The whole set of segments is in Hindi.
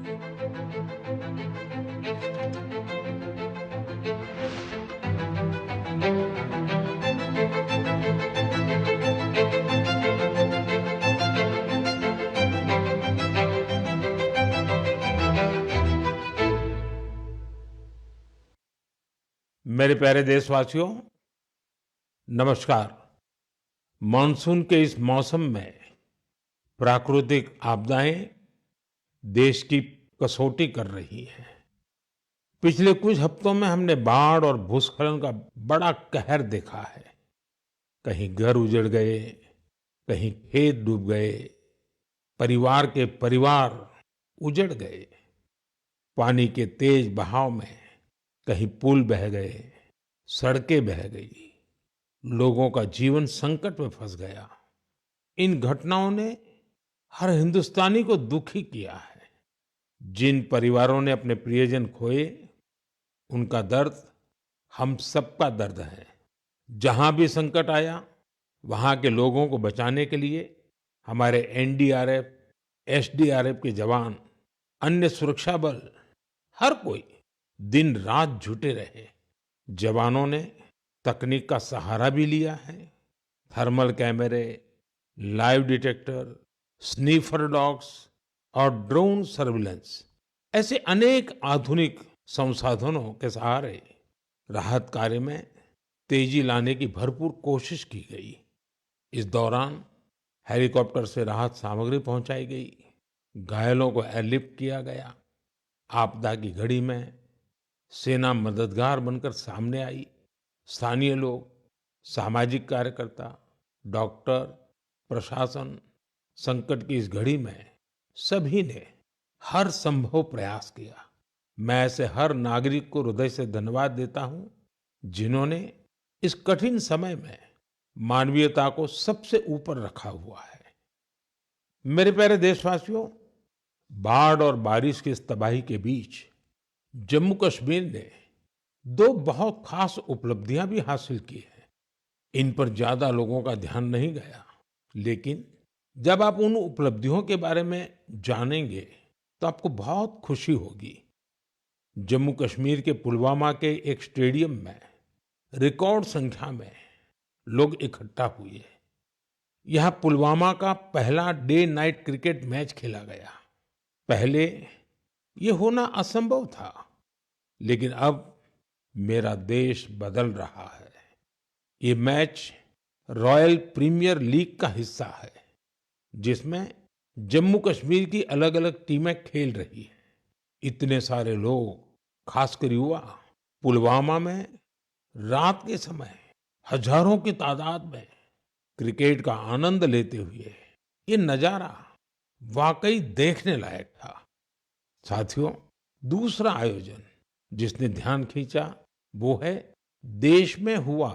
मेरे प्यारे देशवासियों, नमस्कार। मानसून के इस मौसम में प्राकृतिक आपदाएं देश की कसौटी कर रही हैं। पिछले कुछ हफ्तों में हमने बाढ़ और भूस्खलन का बड़ा कहर देखा है। कहीं घर उजड़ गए, कहीं खेत डूब गए, परिवार के परिवार उजड़ गए। पानी के तेज बहाव में कहीं पुल बह गए, सड़कें बह गई, लोगों का जीवन संकट में फंस गया। इन घटनाओं ने हर हिंदुस्तानी को दुखी किया है। जिन परिवारों ने अपने प्रियजन खोए, उनका दर्द हम सबका दर्द है। जहां भी संकट आया, वहां के लोगों को बचाने के लिए हमारे एनडीआरएफ, एसडीआरएफ के जवान, अन्य सुरक्षा बल, हर कोई दिन रात जुटे रहे। जवानों ने तकनीक का सहारा भी लिया है। थर्मल कैमरे, लाइव डिटेक्टर, स्नीफर डॉग्स और ड्रोन सर्विलेंस ऐसे अनेक आधुनिक संसाधनों के सहारे राहत कार्य में तेजी लाने की भरपूर कोशिश की गई। इस दौरान हेलीकॉप्टर से राहत सामग्री पहुंचाई गई, घायलों को एयरलिफ्ट किया गया। आपदा की घड़ी में सेना मददगार बनकर सामने आई। स्थानीय लोग, सामाजिक कार्यकर्ता, डॉक्टर, प्रशासन, संकट की इस घड़ी में सभी ने हर संभव प्रयास किया। मैं ऐसे हर नागरिक को हृदय से धन्यवाद देता हूं, जिन्होंने इस कठिन समय में मानवीयता को सबसे ऊपर रखा हुआ है। मेरे प्यारे देशवासियों, बाढ़ और बारिश की इस तबाही के बीच जम्मू कश्मीर ने दो बहुत खास उपलब्धियां भी हासिल की हैं। इन पर ज्यादा लोगों का ध्यान नहीं गया, लेकिन जब आप उन उपलब्धियों के बारे में जानेंगे तो आपको बहुत खुशी होगी। जम्मू कश्मीर के पुलवामा के एक स्टेडियम में रिकॉर्ड संख्या में लोग इकट्ठा हुए। यहाँ पुलवामा का पहला डे नाइट क्रिकेट मैच खेला गया। पहले ये होना असंभव था, लेकिन अब मेरा देश बदल रहा है। ये मैच रॉयल प्रीमियर लीग का हिस्सा है, जिसमें जम्मू कश्मीर की अलग अलग टीमें खेल रही हैं। इतने सारे लोग, खासकर युवा, पुलवामा में रात के समय हजारों की तादाद में क्रिकेट का आनंद लेते हुए, ये नजारा वाकई देखने लायक था। साथियों, दूसरा आयोजन जिसने ध्यान खींचा वो है देश में हुआ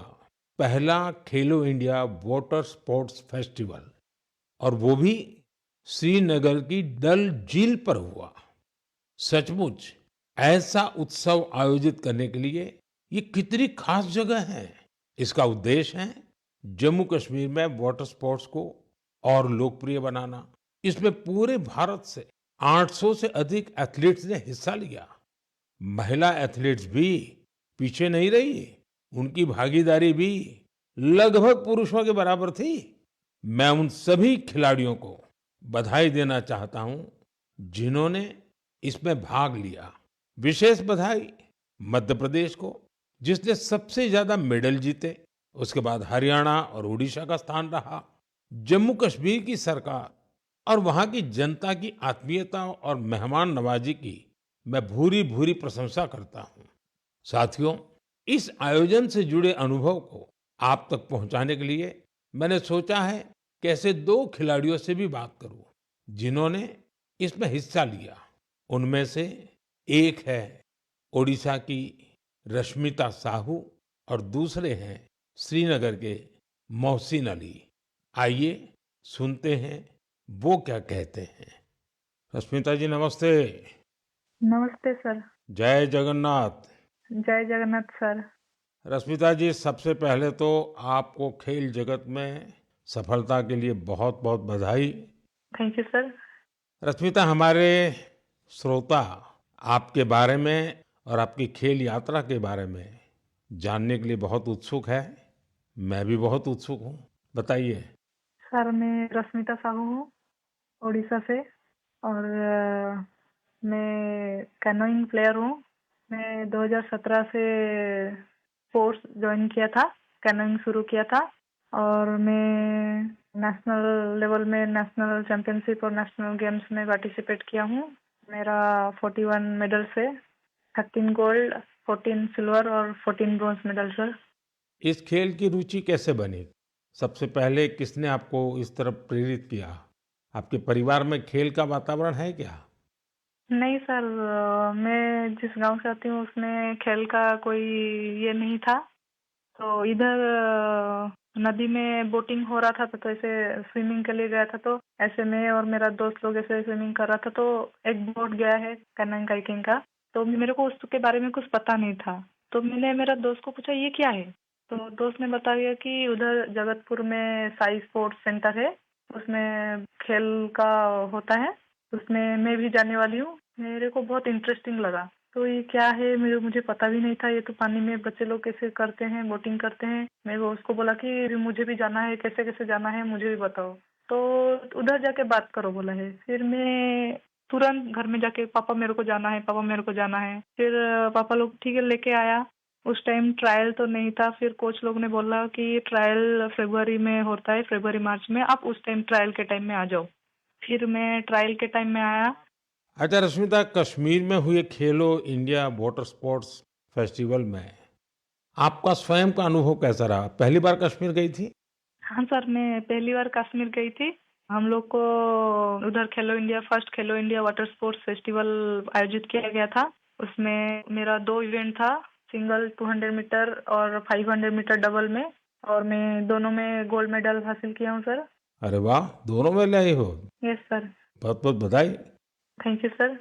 पहला खेलो इंडिया वाटर स्पोर्ट्स फेस्टिवल, और वो भी श्रीनगर की डल झील पर हुआ। सचमुच ऐसा उत्सव आयोजित करने के लिए ये कितनी खास जगह है। इसका उद्देश्य है जम्मू कश्मीर में वाटर स्पोर्ट्स को और लोकप्रिय बनाना। इसमें पूरे भारत से 800 से अधिक एथलीट्स ने हिस्सा लिया। महिला एथलीट्स भी पीछे नहीं रही, उनकी भागीदारी भी लगभग पुरुषों के बराबर थी। मैं उन सभी खिलाड़ियों को बधाई देना चाहता हूं जिन्होंने इसमें भाग लिया। विशेष बधाई मध्य प्रदेश को, जिसने सबसे ज्यादा मेडल जीते। उसके बाद हरियाणा और उड़ीसा का स्थान रहा। जम्मू कश्मीर की सरकार और वहां की जनता की आत्मीयता और मेहमान नवाजी की मैं भूरी भूरी प्रशंसा करता हूं। साथियों, इस आयोजन से जुड़े अनुभव को आप तक पहुंचाने के लिए मैंने सोचा है कि ऐसे दो खिलाड़ियों से भी बात करूं जिन्होंने इसमें हिस्सा लिया। उनमें से एक है ओडिशा की रश्मिता साहू और दूसरे हैं श्रीनगर के मोहसिन अली। आइए सुनते हैं वो क्या कहते हैं। रश्मिता जी, नमस्ते। नमस्ते सर। जय जगन्नाथ। जय जगन्नाथ सर। रश्मिता जी, सबसे पहले तो आपको खेल जगत में सफलता के लिए बहुत बहुत बधाई। Thank you sir. रश्मिता, हमारे श्रोता आपके बारे में और आपकी खेल यात्रा के बारे में जानने के लिए बहुत उत्सुक है। मैं भी बहुत उत्सुक हूँ। बताइए। सर मैं रश्मिता साहू हूँ, उड़ीसा से। और मैं कैनोइंग प्लेयर हूँ। मैं 2017 से कोर्स ज्वाइन किया था, कैनोइंग शुरू किया था। और मैं नेशनल लेवल में नेशनल चैंपियनशिप और नेशनल गेम्स में पार्टिसिपेट किया हूँ। मेरा 41 मेडल्स है, 13 गोल्ड, 14 सिल्वर और 14 ब्रॉन्ज मेडल सर। इस खेल की रुचि कैसे बनी? सबसे पहले किसने आपको इस तरफ प्रेरित किया? आपके परिवार में खेल का वातावरण है क्या? नहीं सर, मैं जिस गांव से आती हूँ उसमें खेल का कोई ये नहीं था। तो इधर नदी में बोटिंग हो रहा था, तो ऐसे स्विमिंग के लिए गया था। तो ऐसे मैं और मेरा दोस्त लोग ऐसे स्विमिंग कर रहा था, तो एक बोट गया है कैनन काइकिंग का। तो मेरे को उसके बारे में कुछ पता नहीं था। तो मैंने मेरा दोस्त को पूछा ये क्या है। तो दोस्त ने बताया कि उधर जगतपुर में साई स्पोर्ट्स सेंटर है, उसमें खेल का होता है, उसमें मैं भी जाने वाली हूँ। मेरे को बहुत इंटरेस्टिंग लगा। तो ये क्या है, मुझे पता भी नहीं था। ये तो पानी में बच्चे लोग कैसे करते हैं, बोटिंग करते हैं। मैं वो उसको बोला कि मुझे भी जाना है, कैसे कैसे जाना है मुझे भी बताओ। तो उधर जाके बात करो बोला है। फिर मैं तुरंत घर में जाके पापा मेरे को जाना है, पापा मेरे को जाना है। फिर पापा लोग ठीक है लेके आया। उस टाइम ट्रायल तो नहीं था। फिर कोच लोग ने बोला कि ट्रायल फरवरी में होता है, फरवरी मार्च में, आप उस टाइम ट्रायल के टाइम में आ जाओ। फिर मैं ट्रायल के टाइम में आया। अच्छा रश्मिता, कश्मीर में हुए खेलो इंडिया वाटर स्पोर्ट्स फेस्टिवल में आपका स्वयं का अनुभव कैसा रहा? पहली बार कश्मीर गई थी? हाँ सर, मैं पहली बार कश्मीर गई थी। हम लोग को उधर खेलो इंडिया, फर्स्ट खेलो इंडिया वाटर स्पोर्ट्स फेस्टिवल आयोजित किया गया था। उसमें मेरा 2 इवेंट था, सिंगल 200 मीटर और 500 मीटर डबल में। और मैं दोनों में गोल्ड मेडल हासिल किया हूँ सर। अरे वाह, दोनों में लाई हो। Yes sir. बहुत बहुत बधाई। Thank you sir.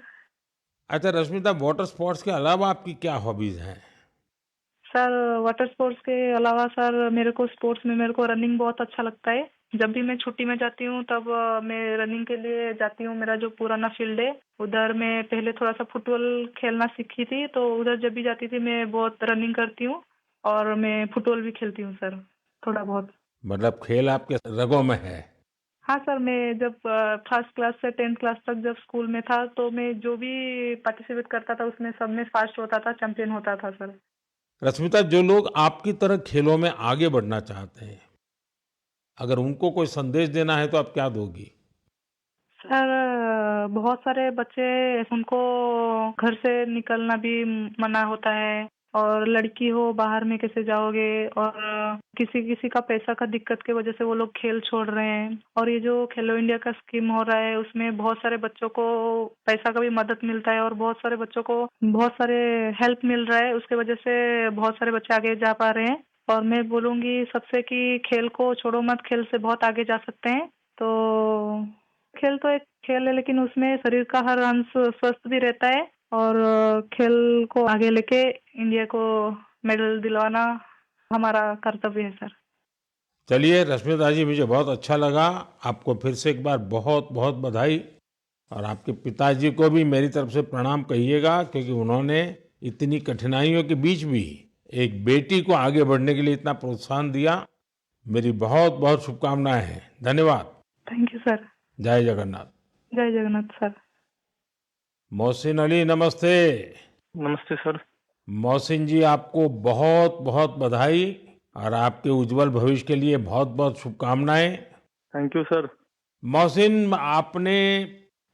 अच्छा रश्मिता, वाटर स्पोर्ट्स के अलावा आपकी क्या हॉबीज हैं? सर वाटर स्पोर्ट्स के अलावा सर मेरे को स्पोर्ट्स में मेरे को रनिंग बहुत अच्छा लगता है। जब भी मैं छुट्टी में जाती हूँ तब मैं रनिंग के लिए जाती हूँ। मेरा जो पुराना फील्ड है उधर मैं पहले थोड़ा सा फुटबॉल खेलना सीखी थी, तो उधर जब भी जाती थी मैं बहुत रनिंग करती हूँ। और मैं फुटबॉल भी खेलती हूँ सर, थोड़ा बहुत। मतलब खेल आपके रगों में है। हाँ सर, मैं जब फर्स्ट क्लास से 10th क्लास तक जब स्कूल में था, तो मैं जो भी पार्टिसिपेट करता था उसमें सब में फर्स्ट होता था, चैंपियन होता था सर। रश्मिता, जो लोग आपकी तरह खेलों में आगे बढ़ना चाहते हैं, अगर उनको कोई संदेश देना है तो आप क्या दोगी? सर बहुत सारे बच्चे, उनको घर से निकलना भी मना होता है। और लड़की हो बाहर में कैसे जाओगे। और किसी किसी का पैसा का दिक्कत की वजह से वो लोग खेल छोड़ रहे हैं। और ये जो खेलो इंडिया का स्कीम हो रहा है उसमें बहुत सारे बच्चों को पैसा का भी मदद मिलता है और बहुत सारे बच्चों को बहुत सारे हेल्प मिल रहा है। उसके वजह से बहुत सारे बच्चे आगे जा पा रहे हैं। और मैं बोलूंगी सबसे कि खेल को छोड़ो मत, खेल से बहुत आगे जा सकते हैं। तो खेल तो एक खेल है, लेकिन उसमें शरीर का हर अंश स्वस्थ भी रहता है। और खेल को आगे लेके इंडिया को मेडल दिलवाना हमारा कर्तव्य है सर। चलिए रश्मिता जी, मुझे बहुत अच्छा लगा। आपको फिर से एक बार बहुत बहुत बधाई। और आपके पिताजी को भी मेरी तरफ से प्रणाम कहिएगा, क्योंकि उन्होंने इतनी कठिनाइयों के बीच भी एक बेटी को आगे बढ़ने के लिए इतना प्रोत्साहन दिया। मेरी बहुत बहुत शुभकामनाएं हैं। धन्यवाद। Thank you sir. जय जगन्नाथ। जय जगन्नाथ सर। मोहसिन अली, नमस्ते। नमस्ते सर। मोहसिन जी, आपको बहुत बहुत बधाई और आपके उज्जवल भविष्य के लिए बहुत बहुत शुभकामनाएं। Thank you sir. मोहसिन, आपने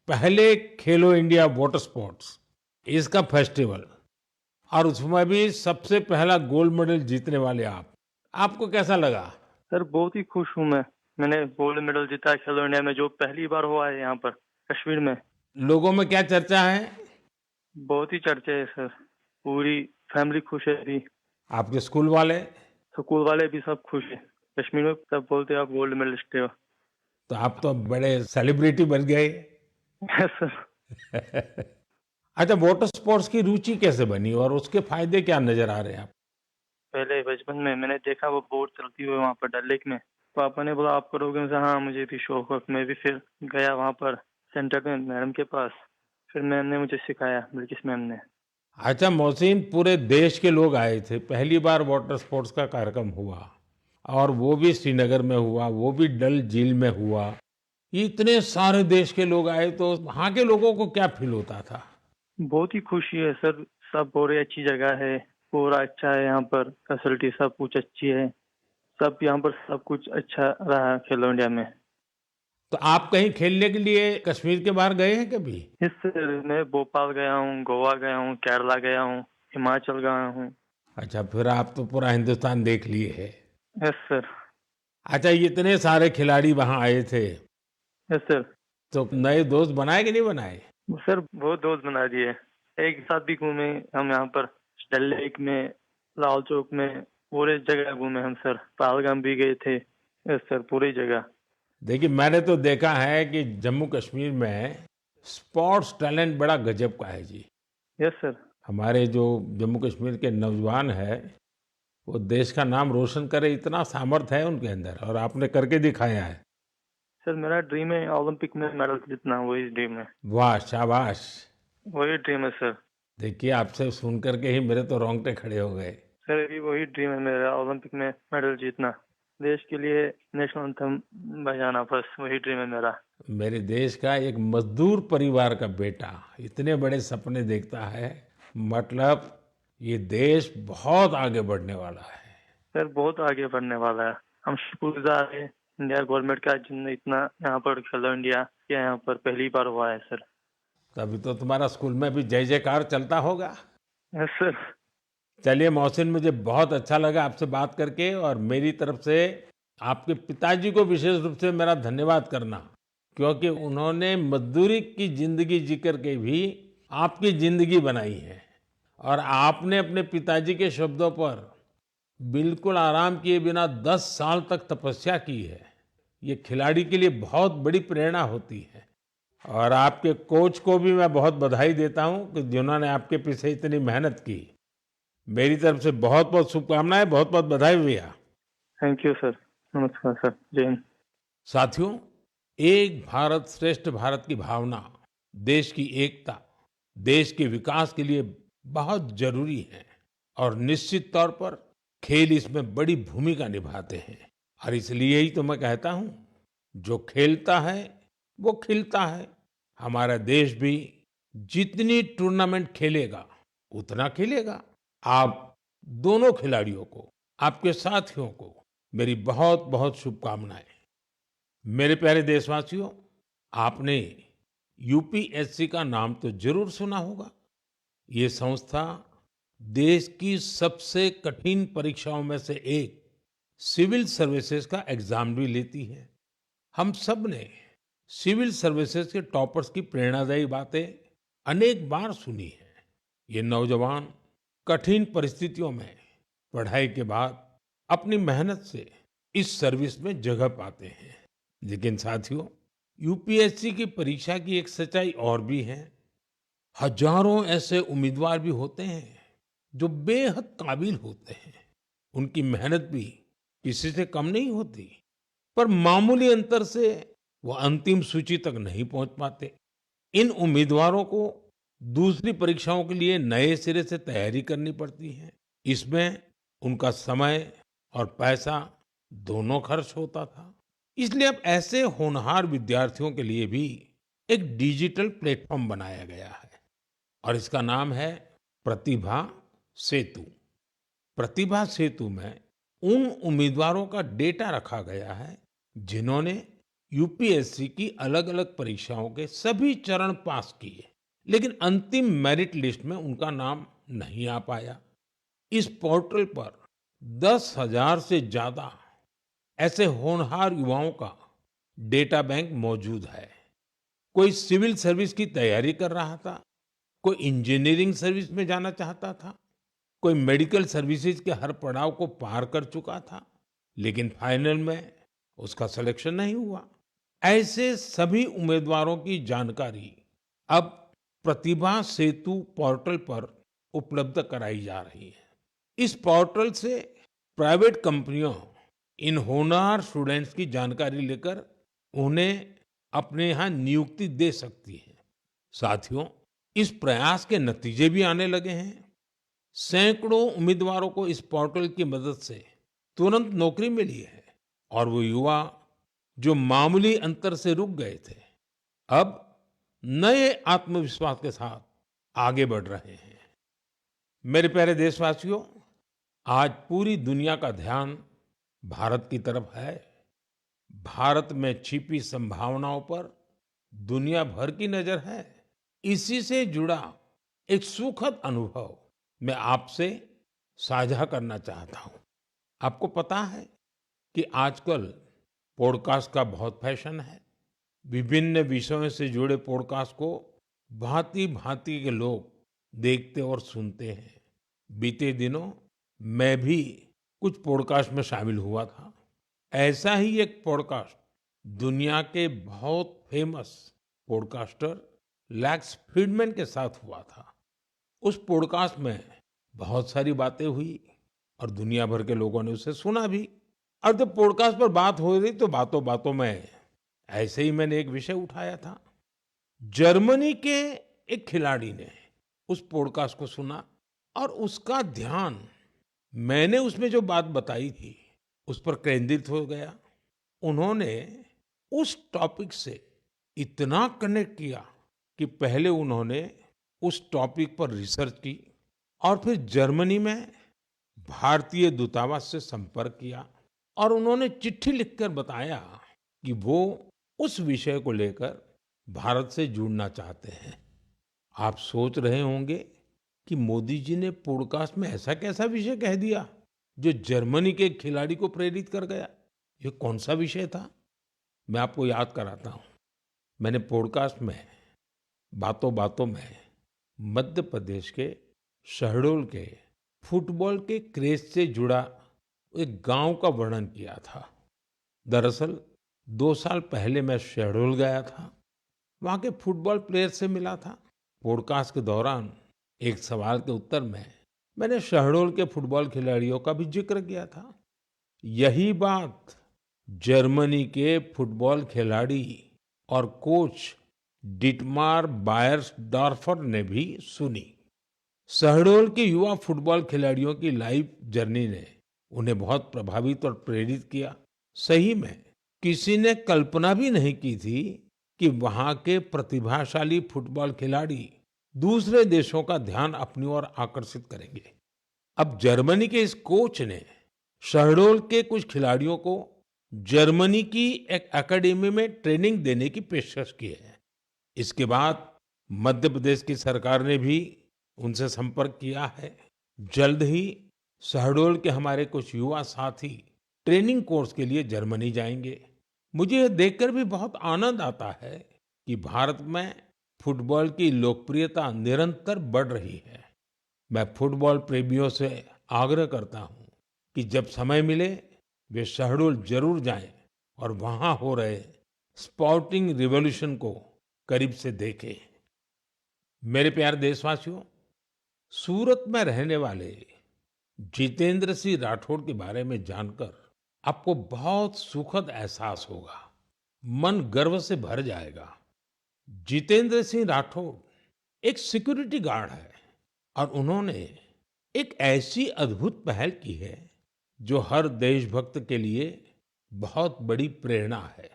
पहले खेलो इंडिया वाटर स्पोर्ट्स इसका फेस्टिवल और उसमें भी सबसे पहला गोल्ड मेडल जीतने वाले आपको कैसा लगा? सर बहुत ही खुश हूँ मैं। मैंने गोल्ड मेडल जीता है खेलो इंडिया में, जो पहली बार हुआ है यहाँ पर कश्मीर में। लोगों में क्या चर्चा है? बहुत ही चर्चा है सर। पूरी फैमिली खुश है अभी। आपके स्कूल वाले? स्कूल वाले भी सब खुश है। कश्मीर में सब बोलते हैं आप गोल्ड मेडलिस्ट हो। तो आप तो बड़े सेलिब्रिटी बन गए। Yes sir. अच्छा, वाटर स्पोर्ट्स की रुचि कैसे बनी और उसके फायदे क्या नजर आ रहे हैं आप? पहले बचपन में मैंने देखा वो बोट चलती हुई वहाँ पर डल लेक में। पापा ने बोला आप करोगे? मैं हाँ मुझे भी शौक है। मैं भी फिर गया वहाँ पर सेंटर में मैडम के पास। फिर मैम ने मुझे सिखाया, बिल्किस मैम ने। अच्छा मोहसिन, पूरे देश के लोग आए थे, पहली बार वाटर स्पोर्ट्स का कार्यक्रम हुआ और वो भी श्रीनगर में हुआ, वो भी डल झील में हुआ। इतने सारे देश के लोग आए तो वहाँ के लोगों को क्या फील होता था? बहुत ही खुशी है सर, सब बहुत ही अच्छी जगह है, पूरा अच्छा है यहाँ पर, फैसिलिटी सब कुछ अच्छी है, सब यहाँ पर सब कुछ अच्छा रहा खेलो इंडिया में। तो आप कहीं खेलने के लिए कश्मीर के बाहर गए हैं कभी? इस मैं भोपाल गया हूँ, गोवा गया हूँ, केरला गया हूँ, हिमाचल गया हूँ। अच्छा, फिर आप तो पूरा हिंदुस्तान देख लिए है। Yes sir. अच्छा, इतने सारे खिलाड़ी वहां आए थे, यस सर। तो नए दोस्त बनाए कि नहीं बनाए? सर बहुत दोस्त बना दिए, एक साथ भी घूमे हम यहाँ पर, डल लेक में, लाल चौक में, पूरे जगह घूमे हम सर, पहलगाम भी गए थे। यस सर, पूरी जगह। देखिए, मैंने तो देखा है कि जम्मू कश्मीर में स्पोर्ट्स टैलेंट बड़ा गजब का है जी। Yes sir. हमारे जो जम्मू कश्मीर के नौजवान है, वो देश का नाम रोशन करे, इतना सामर्थ्य है उनके अंदर और आपने करके दिखाया है। सर मेरा ड्रीम है ओलंपिक में मेडल जीतना, वही ड्रीम है। वाह, शाबाश। वही ड्रीम है सर। देखिए, आपसे सुन करके ही मेरे तो रोंगटे खड़े हो गए। सर अभी वही ड्रीम है मेरा, ओलंपिक में मेडल जीतना, देश के लिए नेशनल एंथम बजाना, बस वही ड्रीम है मेरा। मेरे देश का एक मजदूर परिवार का बेटा इतने बड़े सपने देखता है, मतलब ये देश बहुत आगे बढ़ने वाला है। सर बहुत आगे बढ़ने वाला है, हम शुक्रगुजार हैं इंडिया गवर्नमेंट का, जिनने इतना यहाँ पर खेलो इंडिया किया, यहाँ पर पहली बार हुआ है सर। तभी तो तुम्हारा स्कूल में भी जय जयकार चलता होगा। Yes sir. चलिए मोहसिन, मुझे बहुत अच्छा लगा आपसे बात करके और मेरी तरफ से आपके पिताजी को विशेष रूप से मेरा धन्यवाद करना, क्योंकि उन्होंने मजदूरी की जिंदगी जी करके भी आपकी जिंदगी बनाई है और आपने अपने पिताजी के शब्दों पर बिल्कुल आराम किए बिना 10 साल तक तपस्या की है। ये खिलाड़ी के लिए बहुत बड़ी प्रेरणा होती है और आपके कोच को भी मैं बहुत बधाई देता हूं कि जिन्होंने आपके पीछे इतनी मेहनत की। मेरी तरफ से बहुत बहुत शुभकामनाएं, बहुत बहुत बधाई भैया। Thank you sir. नमस्कार सर, जय हिंद। साथियों, एक भारत श्रेष्ठ भारत की भावना देश की एकता, देश के विकास के लिए बहुत जरूरी है और निश्चित तौर पर खेल इसमें बड़ी भूमिका निभाते हैं। और इसलिए ही तो मैं कहता हूं, जो खेलता है वो खिलता है। हमारा देश भी जितनी टूर्नामेंट खेलेगा उतना खेलेगा। आप दोनों खिलाड़ियों को, आपके साथियों को मेरी बहुत बहुत शुभकामनाएं। मेरे प्यारे देशवासियों, आपने यूपीएससी का नाम तो जरूर सुना होगा। ये संस्था देश की सबसे कठिन परीक्षाओं में से एक सिविल सर्विसेज का एग्जाम भी लेती है। हम सब ने सिविल सर्विसेज के टॉपर्स की प्रेरणादायी बातें अनेक बार सुनी है। ये नौजवान कठिन परिस्थितियों में पढ़ाई के बाद अपनी मेहनत से इस सर्विस में जगह पाते हैं। लेकिन साथियों, यूपीएससी की परीक्षा की एक सच्चाई और भी है। हजारों ऐसे उम्मीदवार भी होते हैं जो बेहद काबिल होते हैं। उनकी मेहनत भी किसी से कम नहीं होती, पर मामूली अंतर से वो अंतिम सूची तक नहीं पहुंच पाते। इन उम्मीदवारों को दूसरी परीक्षाओं के लिए नए सिरे से तैयारी करनी पड़ती है। इसमें उनका समय और पैसा दोनों खर्च होता था। इसलिए अब ऐसे होनहार विद्यार्थियों के लिए भी एक डिजिटल प्लेटफॉर्म बनाया गया है और इसका नाम है प्रतिभा सेतु। प्रतिभा सेतु में उन उम्मीदवारों का डेटा रखा गया है जिन्होंने यूपीएससी की अलग-अलग परीक्षाओं के सभी चरण पास किए, लेकिन अंतिम मेरिट लिस्ट में उनका नाम नहीं आ पाया। इस पोर्टल पर 10,000 से ज्यादा ऐसे होनहार युवाओं का डेटा बैंक मौजूद है। कोई सिविल सर्विस की तैयारी कर रहा था, कोई इंजीनियरिंग सर्विस में जाना चाहता था, कोई मेडिकल सर्विसेज के हर पड़ाव को पार कर चुका था, लेकिन फाइनल में उसका सिलेक्शन नहीं हुआ। ऐसे सभी उम्मीदवारों की जानकारी अब प्रतिभा सेतु पोर्टल पर उपलब्ध कराई जा रही है। इस पोर्टल से प्राइवेट कंपनियों इन होनहार स्टूडेंट्स की जानकारी लेकर उन्हें अपने यहाँ नियुक्ति दे सकती है। साथियों, इस प्रयास के नतीजे भी आने लगे हैं। सैकड़ों उम्मीदवारों को इस पोर्टल की मदद से तुरंत नौकरी मिली है और वो युवा जो मामूली अंतर से रुक गए थे, अब नए आत्मविश्वास के साथ आगे बढ़ रहे हैं। मेरे प्यारे देशवासियों, आज पूरी दुनिया का ध्यान भारत की तरफ है। भारत में छिपी संभावनाओं पर दुनिया भर की नजर है। इसी से जुड़ा एक सुखद अनुभव मैं आपसे साझा करना चाहता हूं। आपको पता है कि आजकल पॉडकास्ट का बहुत फैशन है। विभिन्न विषयों से जुड़े पॉडकास्ट को भांति-भांति के लोग देखते और सुनते हैं। बीते दिनों मैं भी कुछ पॉडकास्ट में शामिल हुआ था। ऐसा ही एक पॉडकास्ट दुनिया के बहुत फेमस पॉडकास्टर लैक्स फ्रीडमैन के साथ हुआ था। उस पॉडकास्ट में बहुत सारी बातें हुई और दुनिया भर के लोगों ने उसे सुना भी। और जब पॉडकास्ट पर बात हो रही तो बातों बातों में ऐसे ही मैंने एक विषय उठाया था। जर्मनी के एक खिलाड़ी ने उस पॉडकास्ट को सुना और उसका ध्यान मैंने उसमें जो बात बताई थी उस पर केंद्रित हो गया। उन्होंने उस टॉपिक से इतना कनेक्ट किया कि पहले उन्होंने उस टॉपिक पर रिसर्च की और फिर जर्मनी में भारतीय दूतावास से संपर्क किया और उन्होंने चिट्ठी लिखकर बताया कि वो उस विषय को लेकर भारत से जुड़ना चाहते हैं। आप सोच रहे होंगे कि मोदी जी ने पॉडकास्ट में ऐसा कैसा विषय कह दिया जो जर्मनी के एक खिलाड़ी को प्रेरित कर गया। ये कौन सा विषय था? मैं आपको याद कराता हूं। मैंने पॉडकास्ट में बातों बातों में मध्य प्रदेश के शहडोल के फुटबॉल के क्रेज से जुड़ा एक गांव का वर्णन किया था। दरअसल 2 साल पहले मैं शहडोल गया था। वहां के फुटबॉल प्लेयर से मिला था। पॉडकास्ट के दौरान एक सवाल के उत्तर में मैंने शहडोल के फुटबॉल खिलाड़ियों का भी जिक्र किया था। यही बात जर्मनी के फुटबॉल खिलाड़ी और कोच डिटमार बायर्सडॉर्फर ने भी सुनी। शहडोल के युवा फुटबॉल खिलाड़ियों की लाइफ जर्नी ने उन्हें बहुत प्रभावित और प्रेरित किया। सही में किसी ने कल्पना भी नहीं की थी कि वहां के प्रतिभाशाली फुटबॉल खिलाड़ी दूसरे देशों का ध्यान अपनी ओर आकर्षित करेंगे। अब जर्मनी के इस कोच ने शहडोल के कुछ खिलाड़ियों को जर्मनी की एक एकेडमी में ट्रेनिंग देने की पेशकश की है। इसके बाद मध्य प्रदेश की सरकार ने भी उनसे संपर्क किया है। जल्द ही शहडोल के हमारे कुछ युवा साथी ट्रेनिंग कोर्स के लिए जर्मनी जाएंगे। मुझे यह देखकर भी बहुत आनंद आता है कि भारत में फुटबॉल की लोकप्रियता निरंतर बढ़ रही है। मैं फुटबॉल प्रेमियों से आग्रह करता हूं कि जब समय मिले वे शहडोल जरूर जाएं और वहां हो रहे स्पोर्टिंग रिवॉल्यूशन को करीब से देखें। मेरे प्यारे देशवासियों, सूरत में रहने वाले जितेंद्र सिंह राठौड़ के बारे में जानकर आपको बहुत सुखद एहसास होगा। मन गर्व से भर जाएगा। जितेंद्र सिंह राठौड़ एक सिक्योरिटी गार्ड है और उन्होंने एक ऐसी अद्भुत पहल की है जो हर देशभक्त के लिए बहुत बड़ी प्रेरणा है।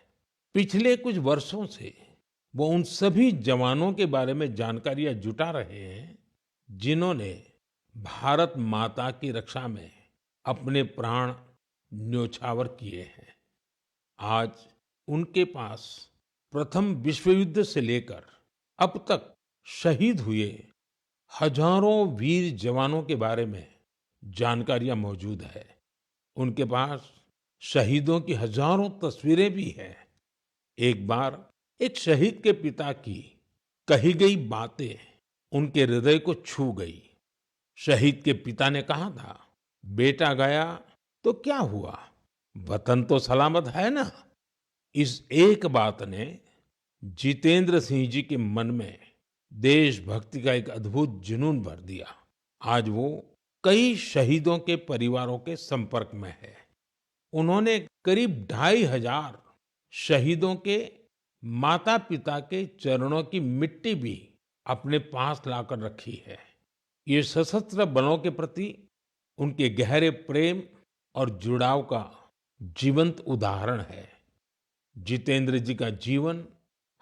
पिछले कुछ वर्षों से वो उन सभी जवानों के बारे में जानकारियां जुटा रहे हैं जिन्होंने भारत माता की रक्षा में अपने प्राण न्योछावर किए हैं। आज उनके पास प्रथम विश्व युद्ध से लेकर अब तक शहीद हुए हजारों वीर जवानों के बारे में जानकारियां मौजूद है। उनके पास शहीदों की हजारों तस्वीरें भी हैं। एक बार एक शहीद के पिता की कही गई बातें उनके हृदय को छू गई। शहीद के पिता ने कहा था, बेटा गया तो क्या हुआ, वतन तो सलामत है ना। इस एक बात ने जितेंद्र सिंह जी के मन में देशभक्ति का एक अद्भुत जुनून भर दिया। आज वो कई शहीदों के परिवारों के संपर्क में है। उन्होंने करीब 2,500 शहीदों के माता पिता के चरणों की मिट्टी भी अपने पास लाकर रखी है। ये सशस्त्र बलों के प्रति उनके गहरे प्रेम और जुड़ाव का जीवंत उदाहरण है। जितेंद्र जी का जीवन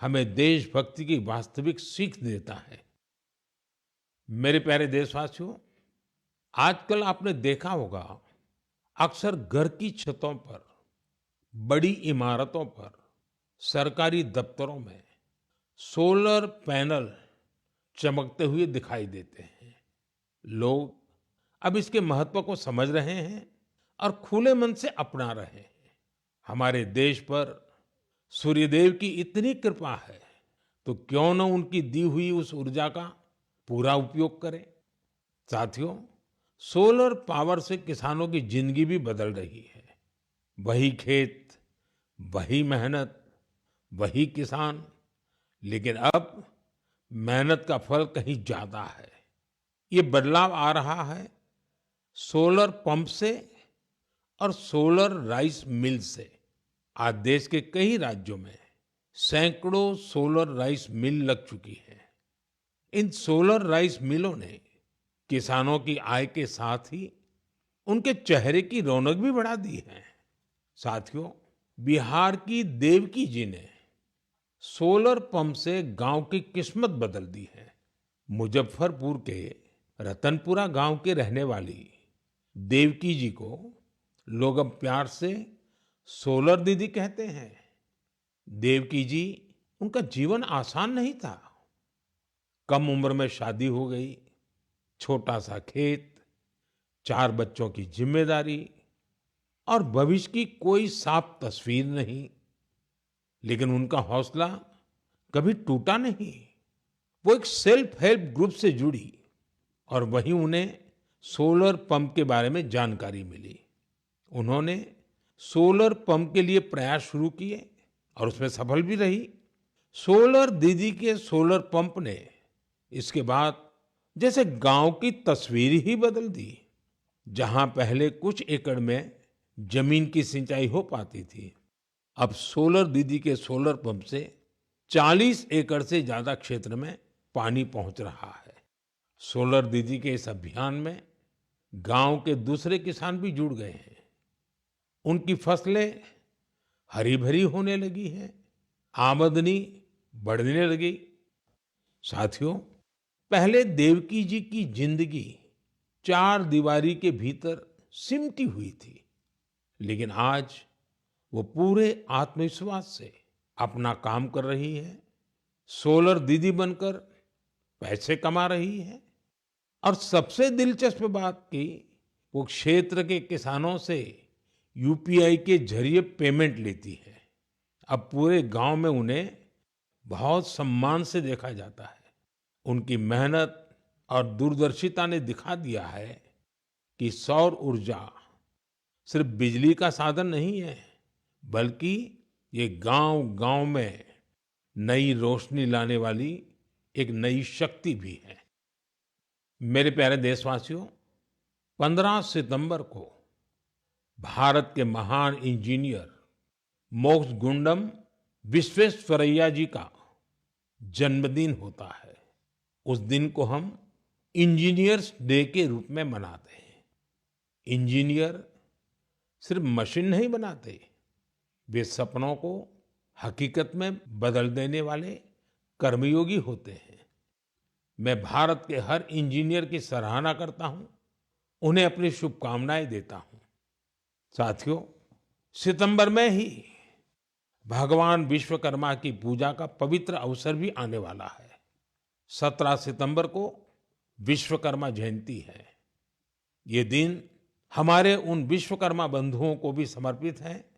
हमें देशभक्ति की वास्तविक सीख देता है। मेरे प्यारे देशवासियों, आजकल आपने देखा होगा, अक्सर घर की छतों पर, बड़ी इमारतों पर, सरकारी दफ्तरों में सोलर पैनल चमकते हुए दिखाई देते हैं। लोग अब इसके महत्व को समझ रहे हैं और खुले मन से अपना रहे हैं। हमारे देश पर सूर्यदेव की इतनी कृपा है, तो क्यों न उनकी दी हुई उस ऊर्जा का पूरा उपयोग करें। साथियों, सोलर पावर से किसानों की जिंदगी भी बदल रही है। वही खेत, वही मेहनत, वही किसान, लेकिन अब मेहनत का फल कहीं ज्यादा है। ये बदलाव आ रहा है सोलर पंप से और सोलर राइस मिल से। आज देश के कई राज्यों में सैकड़ों सोलर राइस मिल लग चुकी है। इन सोलर राइस मिलों ने किसानों की आय के साथ ही उनके चेहरे की रौनक भी बढ़ा दी है। साथियों, बिहार की देवकी जी ने सोलर पंप से गांव की किस्मत बदल दी है। मुजफ्फरपुर के रतनपुरा गांव के रहने वाली देवकी जी को लोग अब प्यार से सोलर दीदी कहते हैं। देवकी जी, उनका जीवन आसान नहीं था। कम उम्र में शादी हो गई, छोटा सा खेत, 4 बच्चों की जिम्मेदारी और भविष्य की कोई साफ तस्वीर नहीं। लेकिन उनका हौसला कभी टूटा नहीं। वो एक सेल्फ हेल्प ग्रुप से जुड़ी और वहीं उन्हें सोलर पंप के बारे में जानकारी मिली। उन्होंने सोलर पंप के लिए प्रयास शुरू किए और उसमें सफल भी रही। सोलर दीदी के सोलर पंप ने इसके बाद जैसे गांव की तस्वीर ही बदल दी। जहां पहले कुछ एकड़ में जमीन की सिंचाई हो पाती थी, अब सोलर दीदी के सोलर पंप से 40 एकड़ से ज्यादा क्षेत्र में पानी पहुंच रहा है। सोलर दीदी के इस अभियान में गांव के दूसरे किसान भी जुड़ गए हैं। उनकी फसलें हरी भरी होने लगी हैं, आमदनी बढ़ने लगी। साथियों, पहले देवकी जी की जिंदगी 4 दीवारी के भीतर सिमटी हुई थी, लेकिन आज वो पूरे आत्मविश्वास से अपना काम कर रही है। सोलर दीदी बनकर पैसे कमा रही है और सबसे दिलचस्प बात की, वो क्षेत्र के किसानों से यूपीआई के जरिए पेमेंट लेती है। अब पूरे गांव में उन्हें बहुत सम्मान से देखा जाता है। उनकी मेहनत और दूरदर्शिता ने दिखा दिया है कि सौर ऊर्जा सिर्फ बिजली का साधन नहीं है, बल्कि ये गांव-गांव में नई रोशनी लाने वाली एक नई शक्ति भी है। मेरे प्यारे देशवासियों, 15 सितंबर को भारत के महान इंजीनियर मोक्षगुंडम विश्वेश्वरैया जी का जन्मदिन होता है। उस दिन को हम इंजीनियर्स डे के रूप में मनाते हैं। इंजीनियर सिर्फ मशीन नहीं बनाते, वे सपनों को हकीकत में बदल देने वाले कर्मयोगी होते हैं। मैं भारत के हर इंजीनियर की सराहना करता हूं, उन्हें अपनी शुभकामनाएं देता हूं। साथियों, सितंबर में ही भगवान विश्वकर्मा की पूजा का पवित्र अवसर भी आने वाला है। 17 सितंबर को विश्वकर्मा जयंती है। ये दिन हमारे उन विश्वकर्मा बंधुओं को भी समर्पित है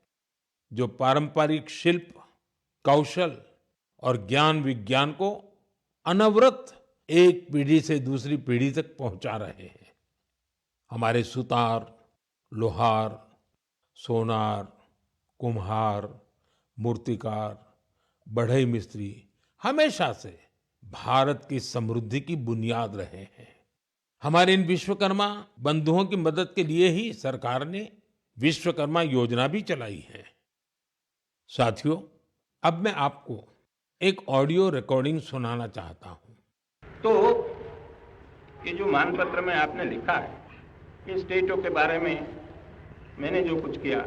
जो पारंपरिक शिल्प, कौशल और ज्ञान विज्ञान को अनवरत एक पीढ़ी से दूसरी पीढ़ी तक पहुंचा रहे हैं। हमारे सुतार, लोहार, सोनार, कुम्हार, मूर्तिकार, बढ़ई मिस्त्री हमेशा से भारत की समृद्धि की बुनियाद रहे हैं। हमारे इन विश्वकर्मा बंधुओं की मदद के लिए ही सरकार ने विश्वकर्मा योजना भी चलाई है। साथियों, अब मैं आपको एक ऑडियो रिकॉर्डिंग सुनाना चाहता हूं। तो ये जो मानपत्र में आपने लिखा है, ये स्टेटों के बारे में मैंने जो कुछ किया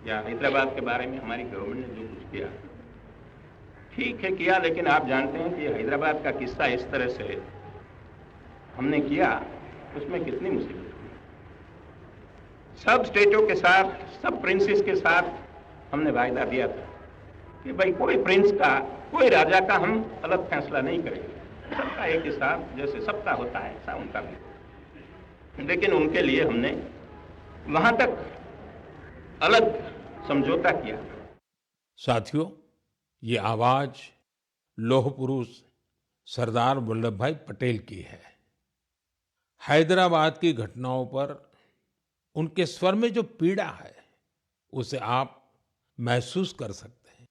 या हैदराबाद के बारे में हमारी गवर्नमेंट ने जो कुछ किया, ठीक है किया, लेकिन आप जानते हैं कि हैदराबाद का किस्सा इस तरह से हमने किया, उसमें कितनी मुसीबत हुई। सब स्टेटों के साथ, सब प्रिंसेस के साथ हमने वायदा दिया था कि भाई कोई प्रिंस का, कोई राजा का हम अलग फैसला नहीं करेंगे, सबका एक हिसाब, जैसे सबका होता है ऐसा उनका भी। लेकिन उनके लिए हमने वहां तक अलग समझौता किया। साथियों, ये आवाज लौह पुरुष सरदार वल्लभ भाई पटेल की है। हैदराबाद की घटनाओं पर उनके स्वर में जो पीड़ा है, उसे आप महसूस कर सकते हैं।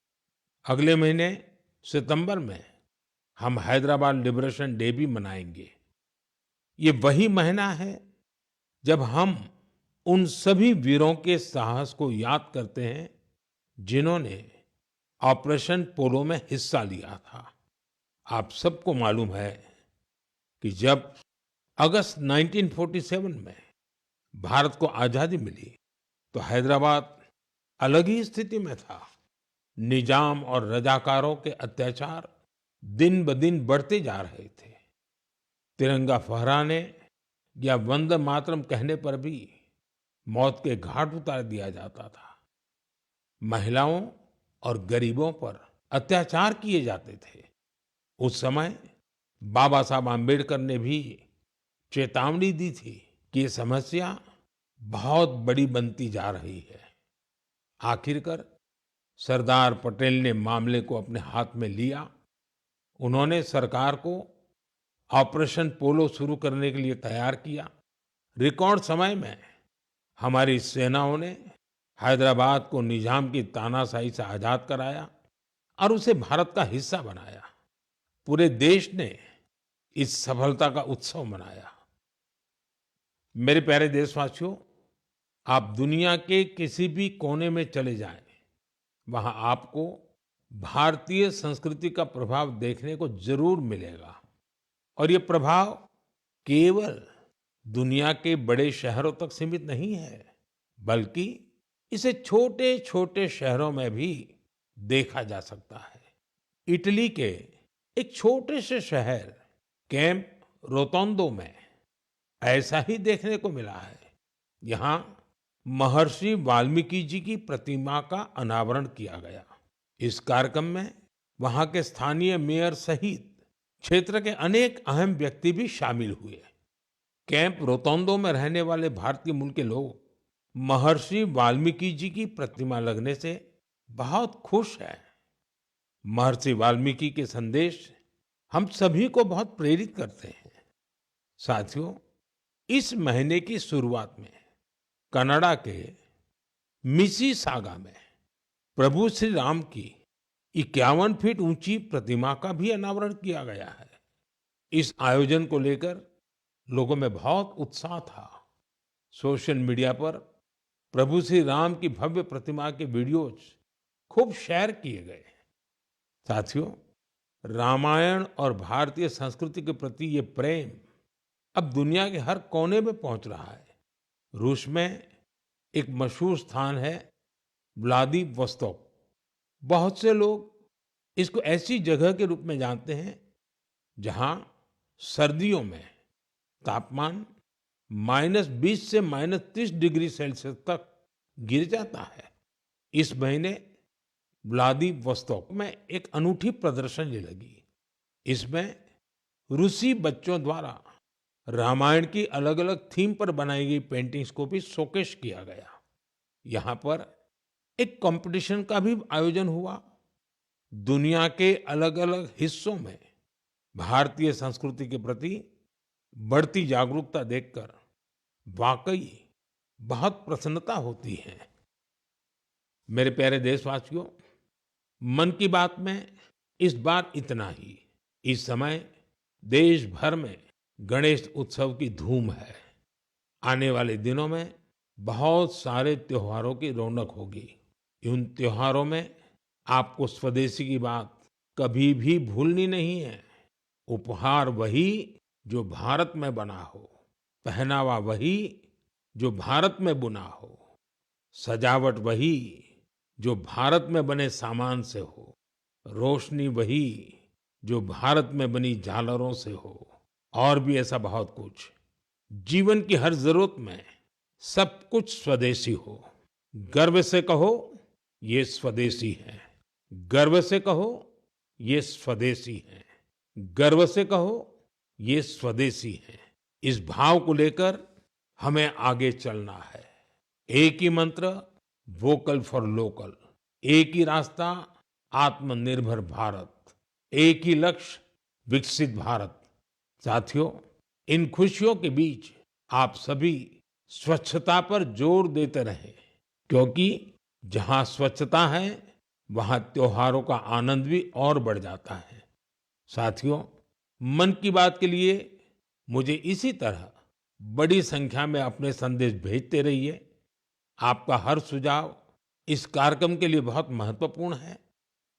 अगले महीने सितंबर में हम हैदराबाद लिबरेशन डे भी मनाएंगे। ये वही महीना है जब हम उन सभी वीरों के साहस को याद करते हैं जिन्होंने ऑपरेशन पोलो में हिस्सा लिया था। आप सबको मालूम है कि जब अगस्त 1947 में भारत को आजादी मिली तो हैदराबाद अलग ही स्थिति में था। निजाम और रजाकारों के अत्याचार दिन ब दिन बढ़ते जा रहे थे। तिरंगा फहराने या वंदे मातरम कहने पर भी मौत के घाट उतार दिया जाता था। महिलाओं और गरीबों पर अत्याचार किए जाते थे। उस समय बाबा साहब आम्बेडकर ने भी चेतावनी दी थी कि ये समस्या बहुत बड़ी बनती जा रही है। आखिरकार सरदार पटेल ने मामले को अपने हाथ में लिया। उन्होंने सरकार को ऑपरेशन पोलो शुरू करने के लिए तैयार किया। रिकॉर्ड समय में हमारी सेनाओं ने हैदराबाद को निजाम की तानाशाही से आजाद कराया और उसे भारत का हिस्सा बनाया। पूरे देश ने इस सफलता का उत्सव मनाया। मेरे प्यारे देशवासियों, आप दुनिया के किसी भी कोने में चले जाएं, वहां आपको भारतीय संस्कृति का प्रभाव देखने को जरूर मिलेगा। और ये प्रभाव केवल दुनिया के बड़े शहरों तक सीमित नहीं है, बल्कि इसे छोटे छोटे शहरों में भी देखा जा सकता है। इटली के एक छोटे से शहर कैंप रोतोंडो में ऐसा ही देखने को मिला है। यहाँ महर्षि वाल्मीकि जी की प्रतिमा का अनावरण किया गया। इस कार्यक्रम में वहाँ के स्थानीय मेयर सहित क्षेत्र के अनेक अहम व्यक्ति भी शामिल हुए। कैंप रोतोंडो में रहने वाले भारतीय मूल के लोग महर्षि वाल्मीकि जी की प्रतिमा लगने से बहुत खुश हैं। महर्षि वाल्मीकि के संदेश हम सभी को बहुत प्रेरित करते हैं। साथियों, इस महीने की शुरुआत में कनाडा के मिसिसागा में प्रभु श्री राम की 51 फीट ऊंची प्रतिमा का भी अनावरण किया गया है। इस आयोजन को लेकर लोगों में बहुत उत्साह था। सोशल मीडिया पर प्रभु श्री राम की भव्य प्रतिमा के वीडियोज खूब शेयर किए गए। साथियों, रामायण और भारतीय संस्कृति के प्रति ये प्रेम अब दुनिया के हर कोने में पहुंच रहा है। रूस में एक मशहूर स्थान है व्लादिवोस्तोक। बहुत से लोग इसको ऐसी जगह के रूप में जानते हैं जहां सर्दियों में तापमान -20 से -30 डिग्री सेल्सियस तक गिर जाता है। इस महीने व्लादिवोस्तोक में एक अनूठी प्रदर्शनी लगी। इसमें रूसी बच्चों द्वारा रामायण की अलग अलग थीम पर बनाई गई पेंटिंग्स को भी शोकेस किया गया। यहाँ पर एक कंपटीशन का भी आयोजन हुआ। दुनिया के अलग अलग हिस्सों में भारतीय संस्कृति के प्रति बढ़ती जागरूकता देखकर वाकई बहुत प्रसन्नता होती है। मेरे प्यारे देशवासियों, मन की बात में इस बार इतना ही। इस समय देश भर में गणेश उत्सव की धूम है। आने वाले दिनों में बहुत सारे त्योहारों की रौनक होगी। उन त्योहारों में आपको स्वदेशी की बात कभी भी भूलनी नहीं है। उपहार वही जो भारत में बना हो, पहनावा वही जो भारत में बुना हो, सजावट वही जो भारत में बने सामान से हो, रोशनी वही जो भारत में बनी झालरों से हो, और भी ऐसा बहुत कुछ। जीवन की हर जरूरत में सब कुछ स्वदेशी हो। गर्व से कहो ये स्वदेशी है, गर्व से कहो ये स्वदेशी है, गर्व से कहो ये स्वदेशी है। इस भाव को लेकर हमें आगे चलना है। एक ही मंत्र, वोकल फॉर लोकल। एक ही रास्ता, आत्मनिर्भर भारत। एक ही लक्ष्य, विकसित भारत। साथियों, इन खुशियों के बीच आप सभी स्वच्छता पर जोर देते रहें, क्योंकि जहां स्वच्छता है वहां त्योहारों का आनंद भी और बढ़ जाता है। साथियों, मन की बात के लिए मुझे इसी तरह बड़ी संख्या में अपने संदेश भेजते रहिए। आपका हर सुझाव इस कार्यक्रम के लिए बहुत महत्वपूर्ण है।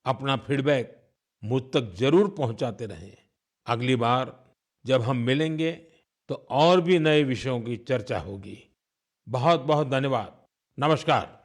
अपना फीडबैक मुझ तक जरूर पहुंचाते रहें। अगली बार जब हम मिलेंगे तो और भी नए विषयों की चर्चा होगी। बहुत बहुत धन्यवाद। नमस्कार।